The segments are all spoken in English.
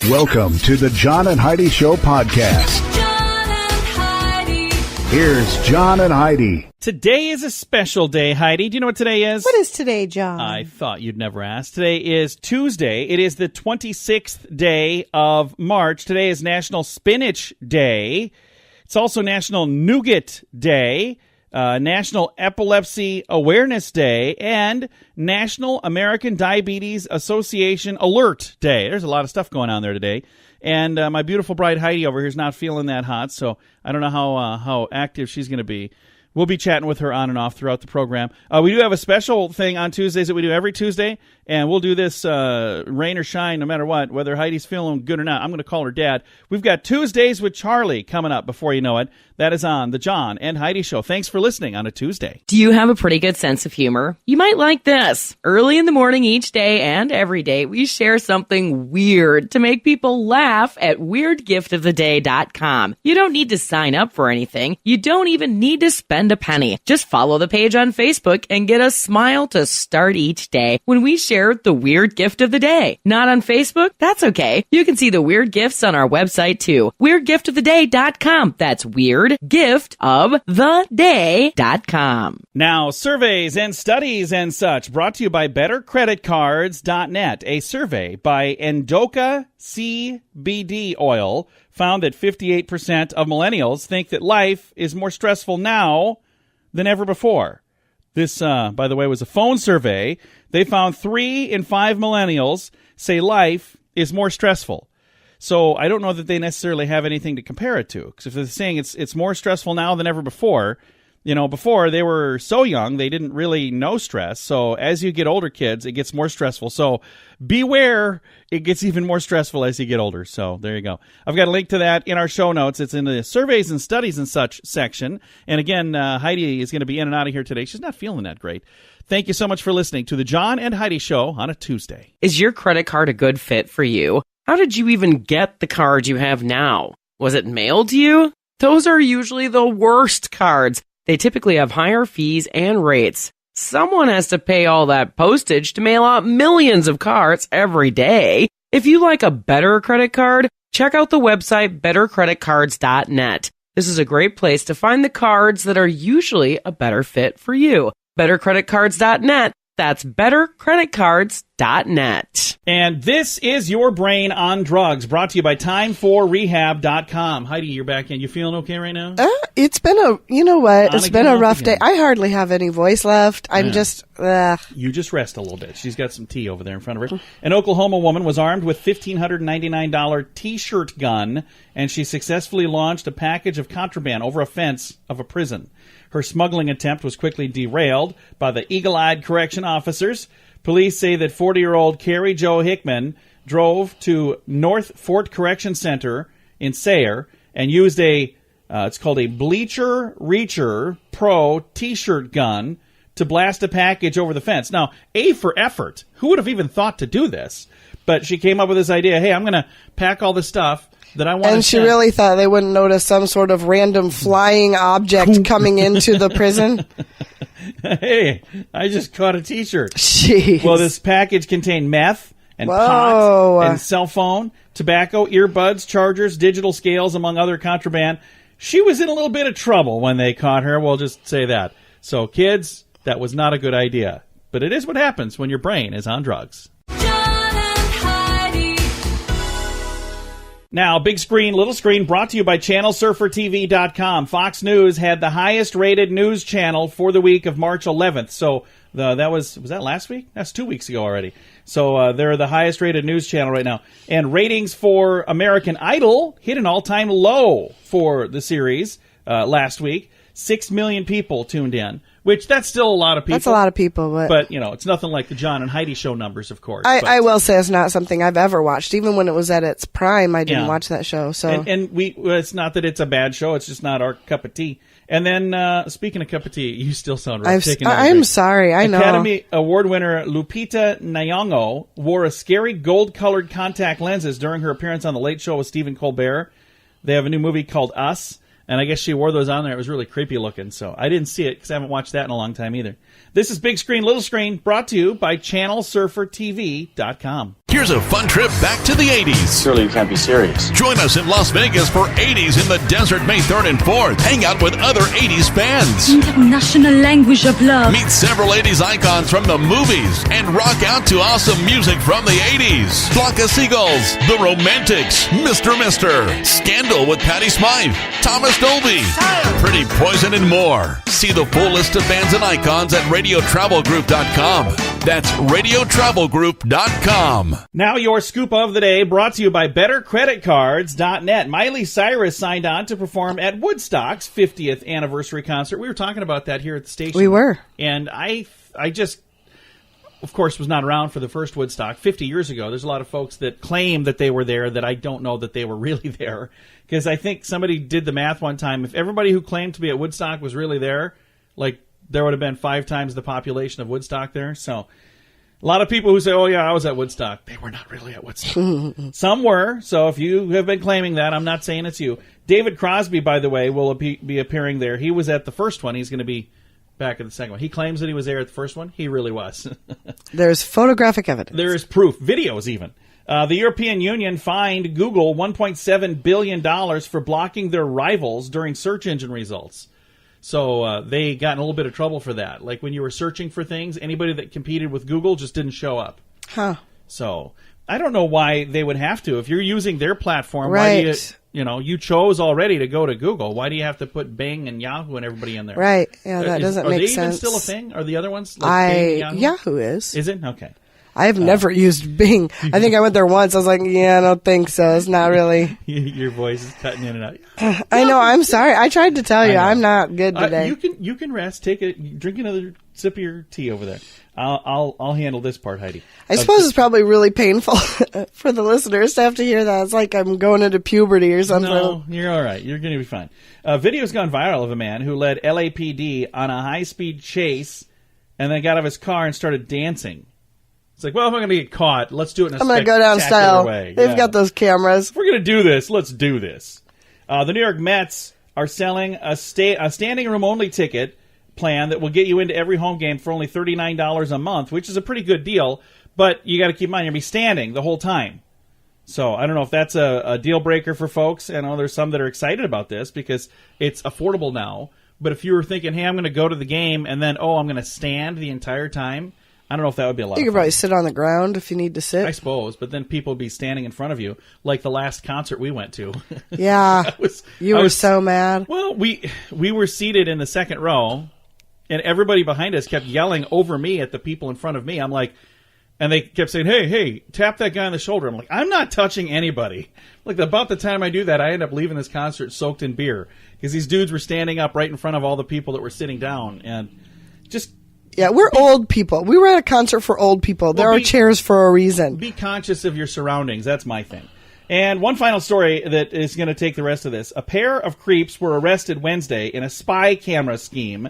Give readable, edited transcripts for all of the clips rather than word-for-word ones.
Welcome to the John and Heidi Show podcast. John and Heidi. Here's John and Heidi. Today is a special day, Heidi. Do you know what today is? What is today, John? I thought you'd never ask. Today is Tuesday. It is the 26th day of March. Today is National Spinach Day. It's also National Nougat Day, National Epilepsy Awareness Day, and National American Diabetes Association Alert Day. There's a lot of stuff going on there today. And my beautiful bride Heidi over here is not feeling that hot, so I don't know how active she's going to be. We'll be chatting with her on and off throughout the program. We do have a special thing on Tuesdays that we do every Tuesday, and we'll do this rain or shine no matter what, whether Heidi's feeling good or not. I'm going to call her Dad. We've got Tuesdays with Charlie coming up before you know it. That is on the John and Heidi Show. Thanks for listening on a Tuesday. Do you have a pretty good sense of humor? You might like this. Early in the morning each day and every day, we share something weird to make people laugh at WeirdGiftOfTheDay.com. You don't need to sign up for anything. You don't even need to spend a penny. Just follow the page on Facebook and get a smile to start each day when we share the weird gift of the day. Not on Facebook? That's okay. You can see the weird gifts on our website too. WeirdGiftOfTheDay.com. That's WeirdGiftOfTheDay.com. Now, surveys and studies and such brought to you by BetterCreditCards.net. A survey by Endoca CBD Oil found that 58% of millennials think that life is more stressful now than ever before. This, by the way, was a phone survey. They found 3 in 5 millennials say life is more stressful. So I don't know that they necessarily have anything to compare it to. Because if they're saying it's more stressful now than ever before, you know, before they were so young, they didn't really know stress. So as you get older, kids, it gets more stressful. So beware, it gets even more stressful as you get older. So there you go. I've got a link to that in our show notes. It's in the surveys and studies and such section. And again, Heidi is going to be in and out of here today. She's not feeling that great. Thank you so much for listening to the John and Heidi Show on a Tuesday. Is your credit card a good fit for you? How did you even get the card you have now? Was it mailed to you? Those are usually the worst cards. They typically have higher fees and rates. Someone has to pay all that postage to mail out millions of cards every day. If you like a better credit card, check out the website BetterCreditCards.net. This is a great place to find the cards that are usually a better fit for you. BetterCreditCards.net. That's BetterCreditCards.net. And this is Your Brain on Drugs, brought to you by TimeForRehab.com. Heidi, you're back in. You feeling okay right now? It's been a rough day. I hardly have any voice left. I'm just... You just rest a little bit. She's got some tea over there in front of her. An Oklahoma woman was armed with $1,599 T-shirt gun, and she successfully launched a package of contraband over a fence of a prison. Her smuggling attempt was quickly derailed by the eagle-eyed correction officers. Police say that 40-year-old Carrie Jo Hickman drove to North Fort Correction Center in Sayre and used it's called a Bleacher Reacher Pro T-shirt gun to blast a package over the fence. Now, A for effort. Who would have even thought to do this? But she came up with this idea, hey, I'm going to pack all this stuff that I want to And she really thought they wouldn't notice some sort of random flying object coming into the prison. Hey, I just caught a T-shirt. Jeez. Well, this package contained meth and pot and cell phone, tobacco, earbuds, chargers, digital scales, among other contraband. She was in a little bit of trouble when they caught her. We'll just say that. So, kids, that was not a good idea. But it is what happens when your brain is on drugs. Now, big screen, little screen, brought to you by ChannelSurferTV.com. Fox News had the highest rated news channel for the week of March 11th. So that was that last week? That's 2 weeks ago already. So they're the highest rated news channel right now. And ratings for American Idol hit an all-time low for the series last week. 6 million people tuned in, which that's still a lot of people. That's a lot of people. But you know, it's nothing like the John and Heidi Show numbers, of course. I will say it's not something I've ever watched. Even when it was at its prime, I didn't watch that show. So and it's not that it's a bad show. It's just not our cup of tea. And then, speaking of cup of tea, you still sound rough. I'm sorry. I know. Academy Award winner Lupita Nyong'o wore a scary gold-colored contact lenses during her appearance on The Late Show with Stephen Colbert. They have a new movie called Us. And I guess she wore those on there. It was really creepy looking. So I didn't see it because I haven't watched that in a long time either. This is Big Screen, Little Screen, brought to you by ChannelSurferTV.com. Here's a fun trip back to the 80s. Surely you can't be serious. Join us in Las Vegas for 80s in the Desert May 3rd and 4th. Hang out with other 80s fans. International language of love. Meet several 80s icons from the movies and rock out to awesome music from the 80s. Flock of Seagulls, The Romantics, Mr. Scandal with Patti Smythe, Thomas Dolby, Pretty Poison, and more. See the full list of bands and icons at radiotravelgroup.com. That's radiotravelgroup.com. Now your scoop of the day brought to you by BetterCreditCards.net. Miley Cyrus signed on to perform at Woodstock's 50th anniversary concert. We were talking about that here at the station. We were. And I just, of course, was not around for the first Woodstock 50 years ago. There's a lot of folks that claim that they were there that I don't know that they were really there. Because I think somebody did the math one time. If everybody who claimed to be at Woodstock was really there, like, there would have been 5 times the population of Woodstock there. So a lot of people who say, oh, yeah, I was at Woodstock. They were not really at Woodstock. Some were. So if you have been claiming that, I'm not saying it's you. David Crosby, by the way, will be appearing there. He was at the first one. He's going to be back at the second one. He claims that he was there at the first one. He really was. There's photographic evidence. There is proof. Videos, even. The European Union fined Google $1.7 billion for blocking their rivals during search engine results. So they got in a little bit of trouble for that. Like when you were searching for things, anybody that competed with Google just didn't show up. Huh. So I don't know why they would have to. If you're using their platform, right. Why do you chose already to go to Google. Why do you have to put Bing and Yahoo and everybody in there? Right. Yeah, that doesn't make sense. Are they even still a thing? Are the other ones like Bing and Yahoo? Yahoo is. Is it? Okay. I've never used Bing. I think I went there once. I was like, yeah, I don't think so. It's not really. Your voice is cutting in and out. I know. I'm sorry. I tried to tell you. I'm not good today. You can rest. Drink another sip of your tea over there. I'll handle this part, Heidi. I suppose it's probably really painful for the listeners to have to hear that. It's like I'm going into puberty or something. No, you're all right. You're going to be fine. A video's gone viral of a man who led LAPD on a high-speed chase and then got out of his car and started dancing. It's like, well, if I'm going to get caught, let's do it in a I'm going to go down style. way. They've got those cameras. If we're going to do this, let's do this. The New York Mets are selling a standing room only ticket plan that will get you into every home game for only $39 a month, which is a pretty good deal. But you got to keep in mind, you're going to be standing the whole time. So I don't know if that's a deal breaker for folks. I know there's some that are excited about this because it's affordable now. But if you were thinking, hey, I'm going to go to the game and then, I'm going to stand the entire time, I don't know if that would be a lot of fun. You could probably sit on the ground if you need to sit. I suppose, but then people would be standing in front of you, like the last concert we went to. Yeah, you were so mad. Well, we were seated in the second row, and everybody behind us kept yelling over me at the people in front of me. I'm like, and they kept saying, hey, tap that guy on the shoulder. I'm like, I'm not touching anybody. Like, about the time I do that, I end up leaving this concert soaked in beer, because these dudes were standing up right in front of all the people that were sitting down, and just... Yeah, we're old people. We were at a concert for old people. There are chairs for a reason. Be conscious of your surroundings. That's my thing. And one final story that is going to take the rest of this. A pair of creeps were arrested Wednesday in a spy camera scheme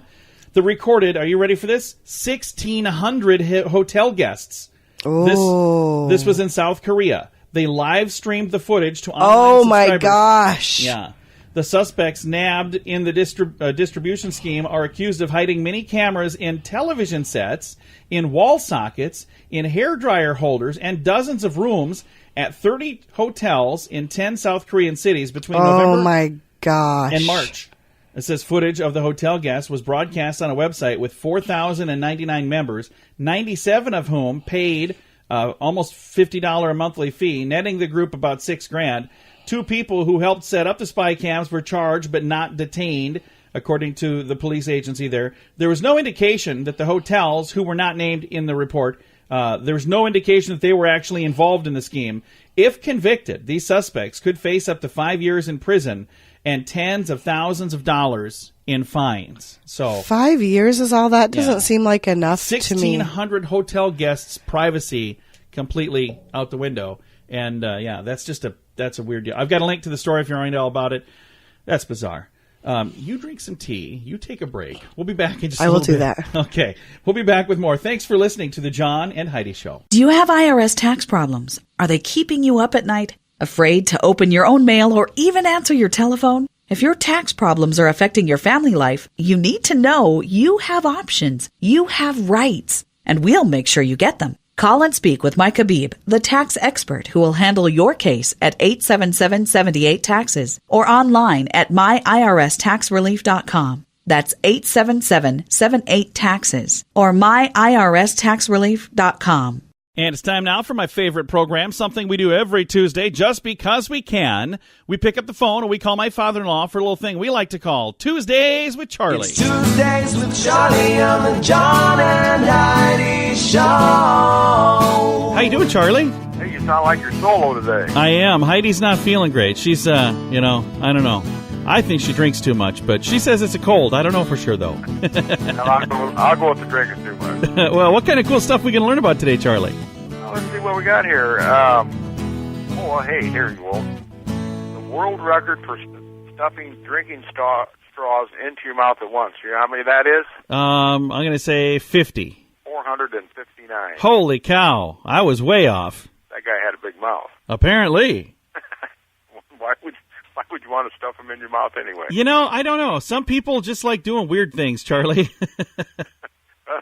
that recorded, are you ready for this? 1,600 hotel guests. Oh. This was in South Korea. They live streamed the footage to online subscribers. Oh, my gosh. Yeah. The suspects nabbed in the distribution scheme are accused of hiding many cameras in television sets, in wall sockets, in hairdryer holders, and dozens of rooms at 30 hotels in 10 South Korean cities between November and March. It says footage of the hotel guests was broadcast on a website with 4,099 members, 97 of whom paid almost $50 a monthly fee, netting the group about $6,000. 2 people who helped set up the spy cams were charged but not detained, according to the police agency there. There was no indication that the hotels, who were not named in the report, there was no indication that they were actually involved in the scheme. If convicted, these suspects could face up to 5 years in prison and tens of thousands of dollars in fines. So 5 years is all that? Doesn't seem like enough to me. 1,600 hotel guests' privacy completely out the window. And, that's a weird deal. I've got a link to the story if you're wanting to know all about it. That's bizarre. You drink some tea. You take a break. We'll be back in just a little bit. I will do that. Okay. We'll be back with more. Thanks for listening to the John and Heidi Show. Do you have IRS tax problems? Are they keeping you up at night? Afraid to open your own mail or even answer your telephone? If your tax problems are affecting your family life, you need to know you have options. You have rights. And we'll make sure you get them. Call and speak with Mike Habib, the tax expert who will handle your case at 877-78-TAXES or online at myirs.taxrelief.com. That's 877-78-TAXES or myirs.taxrelief.com. And it's time now for my favorite program, something we do every Tuesday just because we can. We pick up the phone and we call my father-in-law for a little thing we like to call Tuesdays with Charlie. It's Tuesdays with Charlie on the John and Heidi Show. How you doing, Charlie? Hey, you sound like you're solo today. I am. Heidi's not feeling great. She's, I don't know. I think she drinks too much, but she says it's a cold. I don't know for sure, though. I'll go with the drinking too much. Well, what kind of cool stuff we can learn about today, Charlie? Let's see what we got here. Hey, here you go. The world record for stuffing drinking straws into your mouth at once. You know how many that is? I'm going to say 50. 459. Holy cow. I was way off. That guy had a big mouth. Apparently. Why would you want to stuff them in your mouth anyway? I don't know. Some people just like doing weird things, Charlie.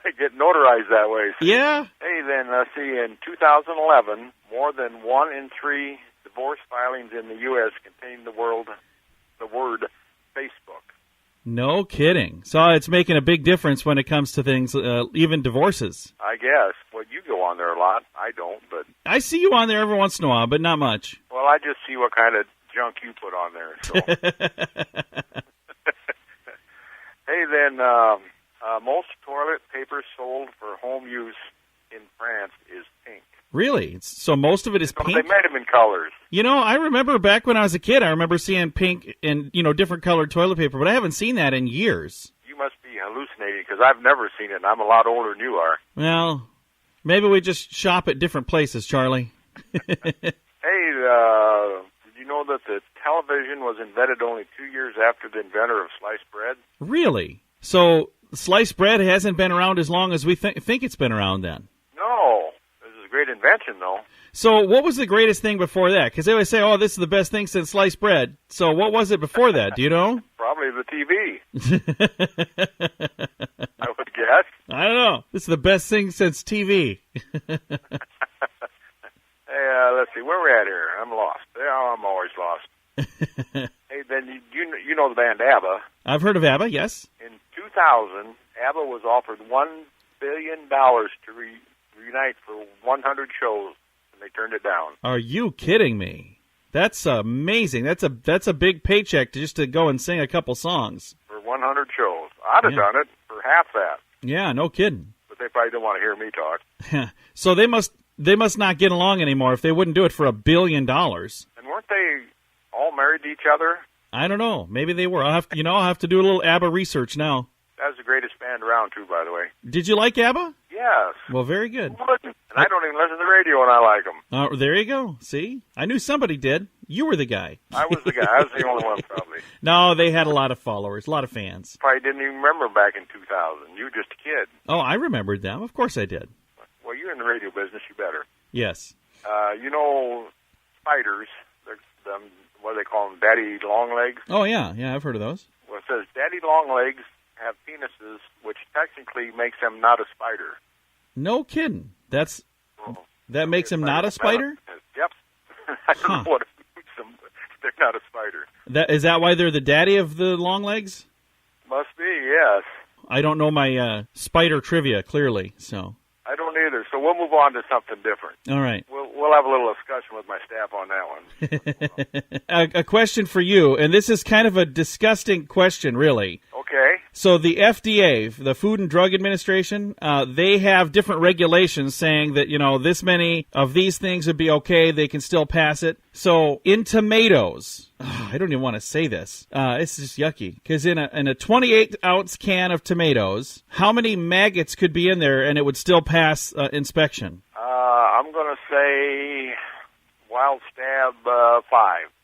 They get notarized that way. So. Yeah. Hey, then, let's see. In 2011, more than 1 in 3 divorce filings in the U.S. contained the word Facebook. No kidding. So it's making a big difference when it comes to things, even divorces. I guess. Well, you go on there a lot. I don't, but... I see you on there every once in a while, but not much. Well, I just see what kind of junk you put on there. So. Hey, then, most toilet paper sold for home use in France is pink. Really? So most of it is pink? They made them in colors. I remember back when I was a kid, I remember seeing pink and, different colored toilet paper, but I haven't seen that in years. You must be hallucinating because I've never seen it, and I'm a lot older than you are. Well, maybe we just shop at different places, Charlie. Hey, did you know that the television was invented only 2 years after the inventor of sliced bread? Really? So sliced bread hasn't been around as long as we think it's been around then? No. This is a great invention, though. So what was the greatest thing before that? Because they always say, this is the best thing since sliced bread. So what was it before that? Do you know? Probably the TV. I would guess. I don't know. This is the best thing since TV. Hey, let's see. Where are we at here? I'm lost. Yeah, I'm always lost. Hey, then you know the band ABBA. I've heard of ABBA, yes. In 2000, ABBA was offered $1 billion to reunite for 100 shows, and they turned it down. Are you kidding me? That's amazing. That's a big paycheck to go and sing a couple songs. For 100 shows. I'd have done it for half that. Yeah, no kidding. But they probably don't want to hear me talk. So they must not get along anymore if they wouldn't do it for $1 billion. And weren't they all married to each other? I don't know. Maybe they were. I'll have to do a little ABBA research now. That's the greatest band around, too, by the way. Did you like ABBA? Yes. Well, very good. Who wouldn't? And I don't even listen to the radio when I like them. There you go. See? I knew somebody did. You were the guy. I was the guy. I was the only one, probably. No, they had a lot of followers, a lot of fans. Probably didn't even remember back in 2000. You were just a kid. Oh, I remembered them. Of course I did. Well, you're in the radio business. You better. Yes. Spiders, what do they call them, daddy long legs? Oh, yeah. Yeah, I've heard of those. Well, it says daddy long legs have penises, which technically makes them not a spider. No kidding. That makes them not a spider? Yep. I don't know what it makes them, but they're not a spider. Is that why they're the daddy of the long legs? Must be, yes. I don't know my spider trivia, clearly, so... I don't either, so we'll move on to something different. All right. We'll have a little discussion with my staff on that one. A question for you, and this is kind of a disgusting question, really. Okay. So the FDA, the Food and Drug Administration, they have different regulations saying that, this many of these things would be okay, they can still pass it. So in tomatoes... I don't even want to say this. It's just yucky. Because in a 28-ounce can of tomatoes, how many maggots could be in there and it would still pass inspection? I'm going to say wild stab 5.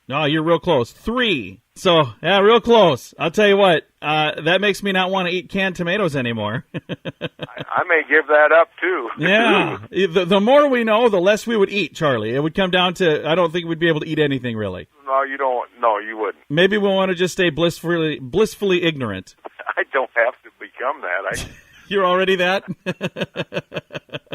No, you're real close. 3. So, yeah, real close. I'll tell you what, that makes me not want to eat canned tomatoes anymore. I may give that up, too. Yeah. The more we know, the less we would eat, Charlie. It would come down to, I don't think we'd be able to eat anything, really. No, you don't. No, you wouldn't. Maybe we'll want to just stay blissfully ignorant. I don't have to become that. You're already that?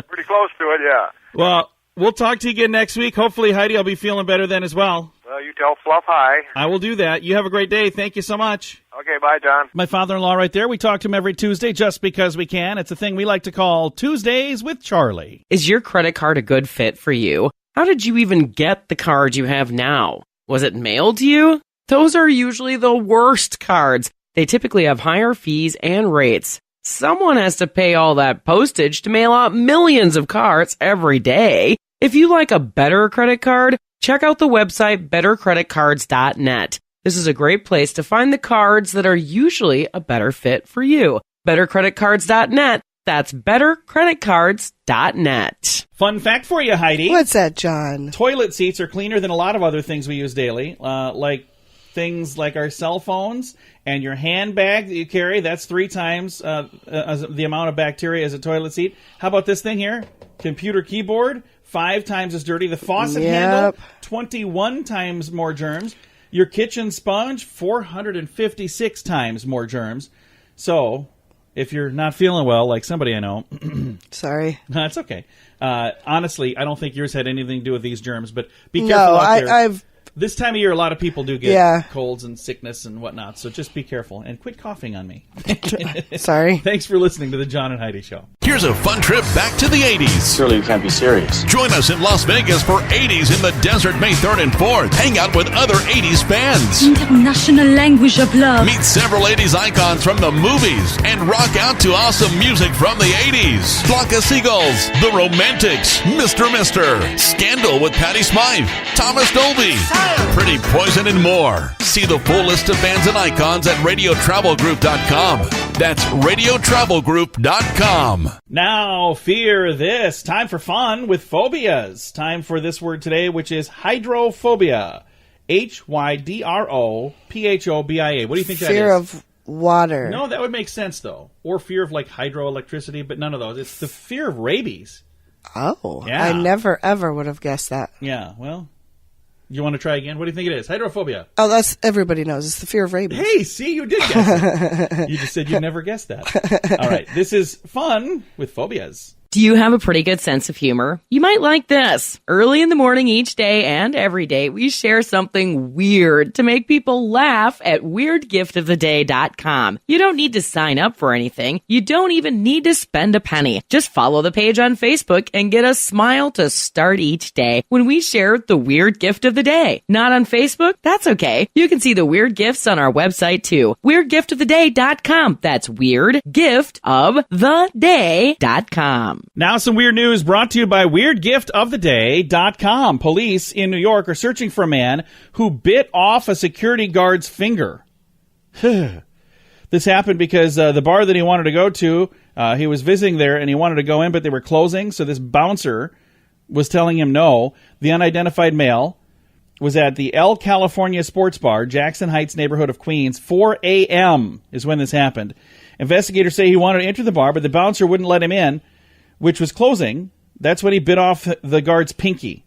Pretty close to it, yeah. Well, we'll talk to you again next week. Hopefully, Heidi, I'll be feeling better then as well. Well, you tell Fluff hi. I will do that. You have a great day. Thank you so much. Okay, bye, John. My father-in-law right there. We talk to him every Tuesday just because we can. It's a thing we like to call Tuesdays with Charlie. Is your credit card a good fit for you? How did you even get the card you have now? Was it mailed to you? Those are usually the worst cards. They typically have higher fees and rates. Someone has to pay all that postage to mail out millions of cards every day. If you like a better credit card, check out the website bettercreditcards.net. This is a great place to find the cards that are usually a better fit for you. Bettercreditcards.net. That's bettercreditcards.net. Fun fact for you, Heidi. What's that, John? Toilet seats are cleaner than a lot of other things we use daily, like things like our cell phones and your handbag that you carry. That's 3 times the amount of bacteria as a toilet seat. How about this thing here? Computer keyboard, 5 times as dirty. The faucet handle, 21 times more germs. Your kitchen sponge, 456 times more germs. So, if you're not feeling well, like somebody I know... Sorry. That's okay. Honestly, I don't think yours had anything to do with these germs, but be careful out there. I've... This time of year, a lot of people do get colds and sickness and whatnot, so just be careful and quit coughing on me. Sorry. Thanks for listening to the John and Heidi Show. Here's a fun trip back to the 80s. Surely you can't be serious. Join us in Las Vegas for 80s in the Desert May 3rd and 4th. Hang out with other 80s fans. International language of love. Meet several 80s icons from the movies and rock out to awesome music from the 80s. Flock of Seagulls, The Romantics, Mr. Scandal with Patty Smythe, Thomas Dolby, Pretty Poison, and more. See the full list of bands and icons at radiotravelgroup.com. That's radiotravelgroup.com. Now, fear this. Time for fun with phobias. Time for this word today, which is hydrophobia. Hydrophobia. What do you think that is? Fear of water. No, that would make sense, though. Or fear of, like, hydroelectricity, but none of those. It's the fear of rabies. Oh, yeah. I never, ever would have guessed that. Yeah, well... You want to try again? What do you think it is? Hydrophobia. Oh, that's everybody knows. It's the fear of rabies. Hey, see, you did guess it. You just said you'd never guessed that. All right, this is fun with phobias. Do you have a pretty good sense of humor? You might like this. Early in the morning each day and every day, we share something weird to make people laugh at WeirdGiftOfTheDay.com. You don't need to sign up for anything. You don't even need to spend a penny. Just follow the page on Facebook and get a smile to start each day when we share the Weird Gift of the Day. Not on Facebook? That's okay. You can see the weird gifts on our website too. WeirdGiftOfTheDay.com. That's WeirdGiftOfTheDay.com. Now some weird news brought to you by WeirdGiftOfTheDay.com. Police in New York are searching for a man who bit off a security guard's finger. This happened because the bar that he wanted to go to, he was visiting there and he wanted to go in, but they were closing, so this bouncer was telling him no. The unidentified male was at the El California Sports Bar, Jackson Heights neighborhood of Queens. 4 a.m. is when this happened. Investigators say he wanted to enter the bar, but the bouncer wouldn't let him in, which was closing. That's when he bit off the guard's pinky.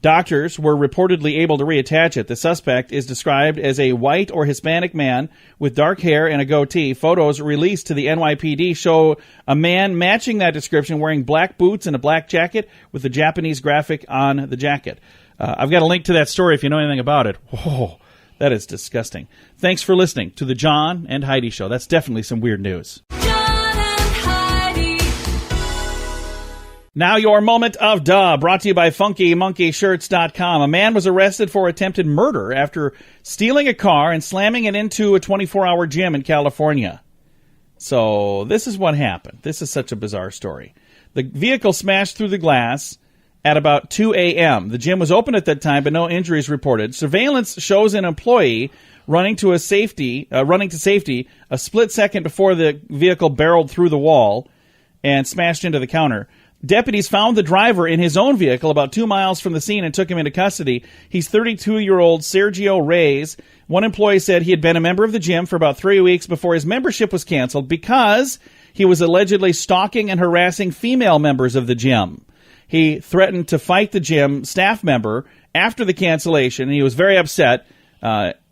Doctors were reportedly able to reattach it. The suspect is described as a white or Hispanic man with dark hair and a goatee. Photos released to the NYPD show a man matching that description wearing black boots and a black jacket with the Japanese graphic on the jacket. I've got a link to that story if you know anything about it. Whoa, that is disgusting. Thanks for listening to the John and Heidi Show. That's definitely some weird news. Now your moment of duh, brought to you by FunkyMonkeyShirts.com. A man was arrested for attempted murder after stealing a car and slamming it into a 24-hour gym in California. So this is what happened. This is such a bizarre story. The vehicle smashed through the glass at about 2 a.m. The gym was open at that time, but no injuries reported. Surveillance shows an employee running to safety a split second before the vehicle barreled through the wall and smashed into the counter. Deputies found the driver in his own vehicle about 2 miles from the scene and took him into custody. He's 32-year-old Sergio Reyes. One employee said he had been a member of the gym for about 3 weeks before his membership was canceled because he was allegedly stalking and harassing female members of the gym. He threatened to fight the gym staff member after the cancellation, and he was very upset.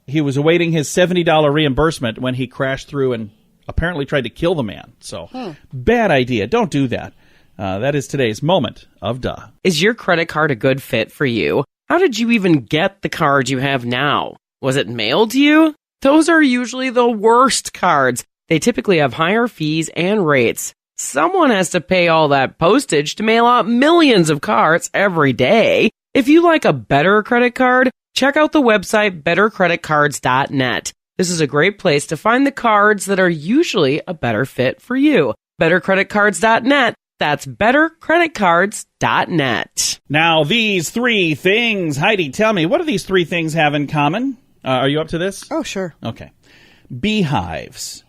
He was awaiting his $70 reimbursement when he crashed through and apparently tried to kill the man. So, bad idea. Don't do that. That is today's moment of duh. Is your credit card a good fit for you? How did you even get the card you have now? Was it mailed to you? Those are usually the worst cards. They typically have higher fees and rates. Someone has to pay all that postage to mail out millions of cards every day. If you like a better credit card, check out the website bettercreditcards.net. This is a great place to find the cards that are usually a better fit for you. bettercreditcards.net. That's bettercreditcards.net. Now, these three things, Heidi, tell me, what do these three things have in common? Are you up to this? Oh, sure. Okay. Beehives,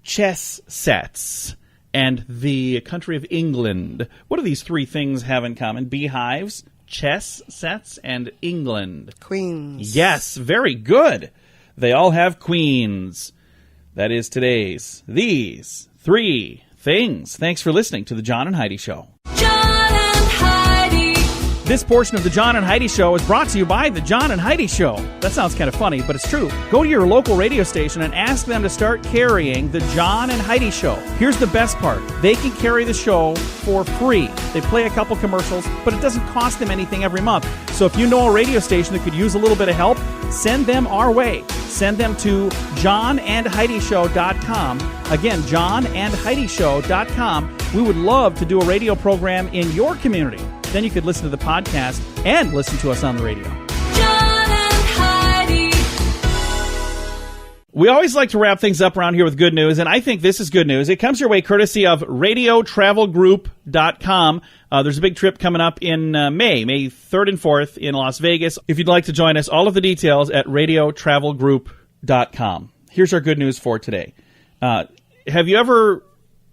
chess sets, and the country of England. What do these three things have in common? Beehives, chess sets, and England. Queens. Yes, very good. They all have queens. That is today's These Three Things. Thanks for listening to The John and Heidi Show. John and Heidi. This portion of The John and Heidi Show is brought to you by The John and Heidi Show. That sounds kind of funny, but it's true. Go to your local radio station and ask them to start carrying The John and Heidi Show. Here's the best part. They can carry the show for free. They play a couple commercials, but it doesn't cost them anything every month. So if you know a radio station that could use a little bit of help, send them our way. Send them to johnandheidishow.com. Again, johnandheidishow.com. We would love to do a radio program in your community. Then you could listen to the podcast and listen to us on the radio. John and Heidi. We always like to wrap things up around here with good news, and I think this is good news. It comes your way courtesy of radiotravelgroup.com. There's a big trip coming up in May 3rd and 4th in Las Vegas. If you'd like to join us, all of the details at radiotravelgroup.com. Here's our good news for today. Have you ever...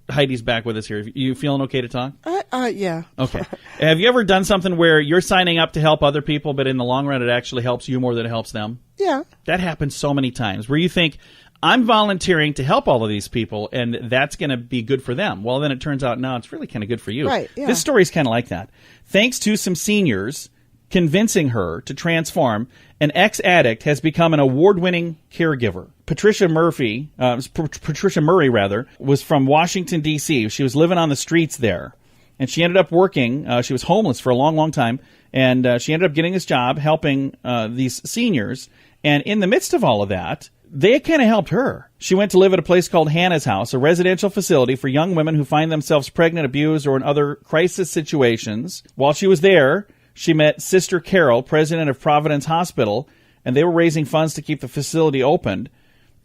Heidi's back with us here. You feeling okay to talk? Yeah. Okay. Have you ever done something where you're signing up to help other people, but in the long run it actually helps you more than it helps them? Yeah. That happens so many times where you think, I'm volunteering to help all of these people, and that's going to be good for them. Well, then it turns out, no, it's really kind of good for you. Right, yeah. This story is kind of like that. Thanks to some seniors convincing her to transform, an ex-addict has become an award-winning caregiver. Patricia Murray, was from Washington, D.C. She was living on the streets there, and she ended up working. She was homeless for a long, long time, and she ended up getting this job helping these seniors. And in the midst of all of that, they kind of helped her. She went to live at a place called Hannah's House, a residential facility for young women who find themselves pregnant, abused, or in other crisis situations. While she was there, she met Sister Carol, president of Providence Hospital, and they were raising funds to keep the facility opened.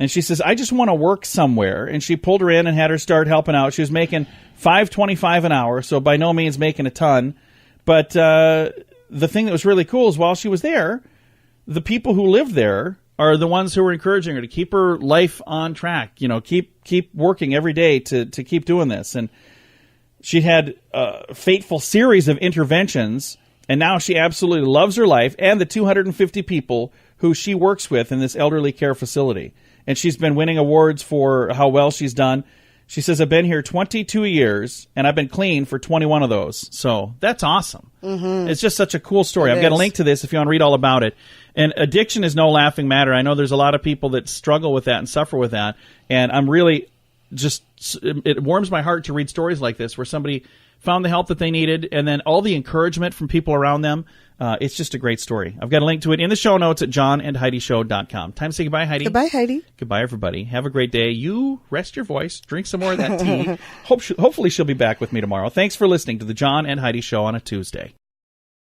And she says, I just want to work somewhere. And she pulled her in and had her start helping out. She was making $5.25 an hour, so by no means making a ton. But the thing that was really cool is while she was there, the people who lived there are the ones who were encouraging her to keep her life on track. You know, keep working every day to keep doing this. And she had a fateful series of interventions. And now she absolutely loves her life and the 250 people who she works with in this elderly care facility. And she's been winning awards for how well she's done. She says, I've been here 22 years, and I've been clean for 21 of those. So that's awesome. Mm-hmm. It's just such a cool story. I've got a link to this if you want to read all about it. And addiction is no laughing matter. I know there's a lot of people that struggle with that and suffer with that. And I'm really just, it warms my heart to read stories like this where somebody found the help that they needed, and then all the encouragement from people around them. It's just a great story. I've got a link to it in the show notes at johnandheidishow.com. Time to say goodbye, Heidi. Goodbye, Heidi. Goodbye, everybody. Have a great day. You rest your voice. Drink some more of that tea. Hopefully she'll be back with me tomorrow. Thanks for listening to the John and Heidi Show on a Tuesday.